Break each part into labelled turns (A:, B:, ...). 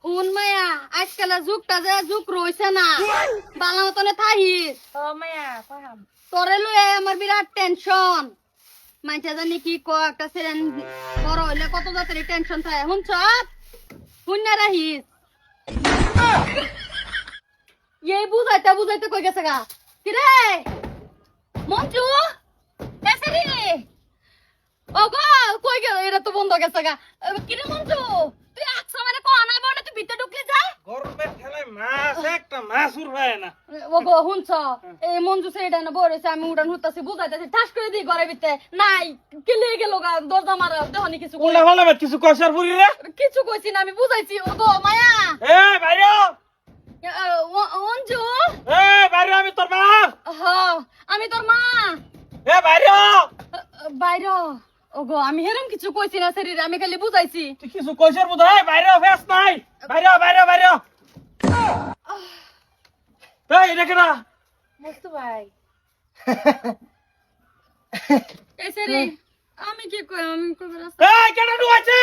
A: হুন মায়া আজকাল যুগটা যে যুগ রইছে না বালা মতনে থাহিস
B: মায়া ফাহাম
A: তোরে লয়ে আমার বিরাট টেনশন মাইটা জানি কি ক একটা সেরেন বড় হইলে কত জাতের টেনশন থাকে হুনছ হুন্না রাহিস এই বুঝাইতে কই গেছে গা কিরে মঞ্জু এসেরি ওগো কই গেল এটা তো বন্ধ গেছে গা কিরে মঞ্জু তুই আকছ মানে কো না বনে তুই ভিতরে ঢুকলি যা
C: গরমের ঠেলায় মাছ একটা মাছ উড়বায় না।
A: ওগো হুনছ এই মঞ্জু সেটা না বলেছে আমি উড়ান হুতাছি বুঝাইতেছি ঠাস করে দিই ঘরে ভিতরে নাই কিলে গেল গা দরজা মারা দেহনি কিছু কই
C: উল্লা ভালো কিছু কষার পুরি রে।
A: কিছু কইছি না আমি বুঝাইছি ওগো মায়া
C: এ বাইরে
A: মঞ্জু
C: বাইরে আমি তোর মা।
A: হ আমি তোর মা
C: এ বাইরে
A: বাইর ওগো আমি হেরম কিছু কইছি না শরীর আমি খালি বুঝাইছি
C: তুই কিছু কষার বুঝ বাইরে ফেস নাই বাইরে বাইরে বাইরে এই দেখে না
B: মস্তু ভাই
A: এই শরীর আমি কি কই আমি কই রাস্তা
C: এই কেন ঢুকাইছে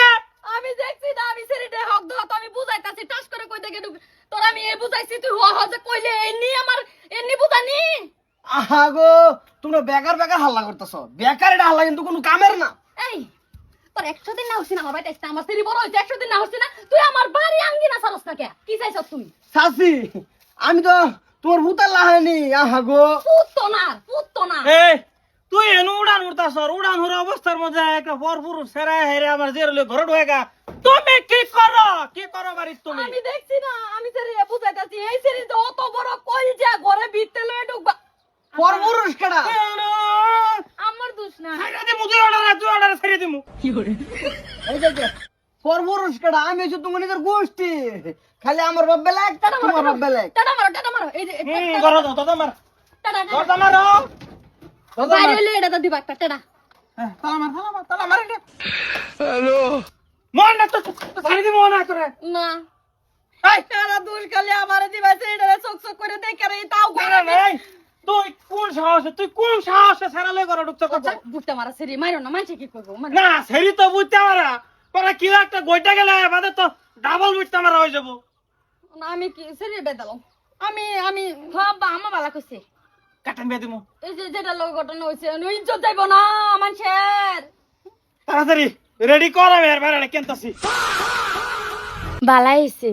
A: আমি দেখছি না আমি শরীরে হক ধত আমি বুঝাইতাছি টাস করে কই থেকে তোর আমি এই বুঝাইছি তুই হ হ যে কইলে এনি আমার এনি বুঝানি
D: আহা গো তোমরা বেকার বেকার হাল্লা করতেছো বেকার এটা হাল্লা কিন্তু কোনো কামের না।
A: এই তোর 100 দিন না হইছে না আমার বাড়িতে আসতে আমার শরীর বড় হইছে 100 দিন না হইছে না তুই আমার বাড়ি আঙ্গি না সারস না কে কি চাইছ তুই
D: সাসি আমি তো তোমার ভূতার লাহানি। আহা গো
A: পুত্ত না
C: এই তুই এনু উড়ান উড়তাছ উড়ান হর অবস্থার মধ্যে একটা ভরপুর সেরা হেরে আমার জেরলে ঘরে ঢুকা তুমি কি করো বাড়ি তুমি
A: আমি দেখছি না আমি শরীরে বুঝাইতাছি এই শরীর তো অত বড় কইজা ঘরে ভিতরে লয়ে ঢুকবা
D: পরপুরুষ কেডা
A: আমার দোষ না
C: ছাইরা দিমু তুই অর্ডার ছাইরা দিমু
D: এই যে পরপুরুষ কেডা আমি হচ্ছে তোমার নিজের গোষ্ঠী খালি আমার বাপ বেলাক তোমার বাপ বেলাক।
A: টাটা মারো এই যে
C: করো দাদা মার
A: টাটা
C: দাদা মারো
A: বাইরে হইলে এটা তো দিবা একটা টাটা
C: তালা মার হ্যালো মন না তো ছাইরা দিমু না করে
A: না
C: এই
A: টাটা দোষ খালি আমারে দিবা সেটা চক করে দেখে রে তাও
C: করে নাই তুই কোন সাহসে ছাড়া লই করে ঢুকছ কথা
A: বুঝতে মারা সেরি মাইরো না মানছে কি করবো মানে
C: না সেরি তো বুঝতে মারা পরে কি একটা গইটা গেলে বাদে তো ডাবল বুঝতে মারা হয়ে যাব
A: না আমি কি সেরি বেদালাম আমি
B: হবা আমা বালা কইছে
C: কাটান বিয়া দিমু
A: এই যে যেটা লোক ঘটনা হয়েছে ইজ্জত যাইব না মানুষের
C: তাড়াতাড়ি রেডি কর আমি আর বাইরে কেনতাছি
B: বালা হইছে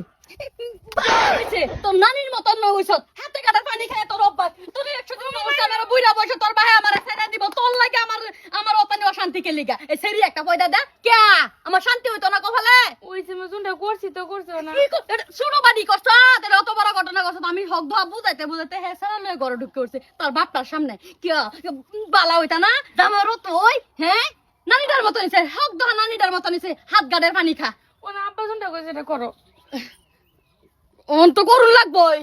A: তোর নানির মতন হইছ হাতে কাটার পানি খায় তোর অভ্যাস তোর 100 দিন হইছে আমার বুইড়া বয়স তোর ভাই আমার ছেড়ে দিব তোর লাগে আমার অতানি অশান্তি কে লিগা এই সেরি একটা পয়দা দে কে আমার শান্তি হইতো না কপালে
B: ওই যে মজুনটা করছি তো করছো না
A: কি শুনো বাড়ি করছ তোর অত বড় ঘটনা করছ আমি হক ধোয়া বুঝাইতে হে সারা লয়ে ঘরে ঢুকে করছে তোর বাপটার সামনে কি বালা হইতা না দামারও তুই হ্যাঁ নানিটার মতন নিছে হক ধোয়া নানিটার মতন নিছে হাত গাড়ের পানি খা
B: ও না আব্বা জনটা কইছে এটা করো
A: অন্ত করুন লাগবই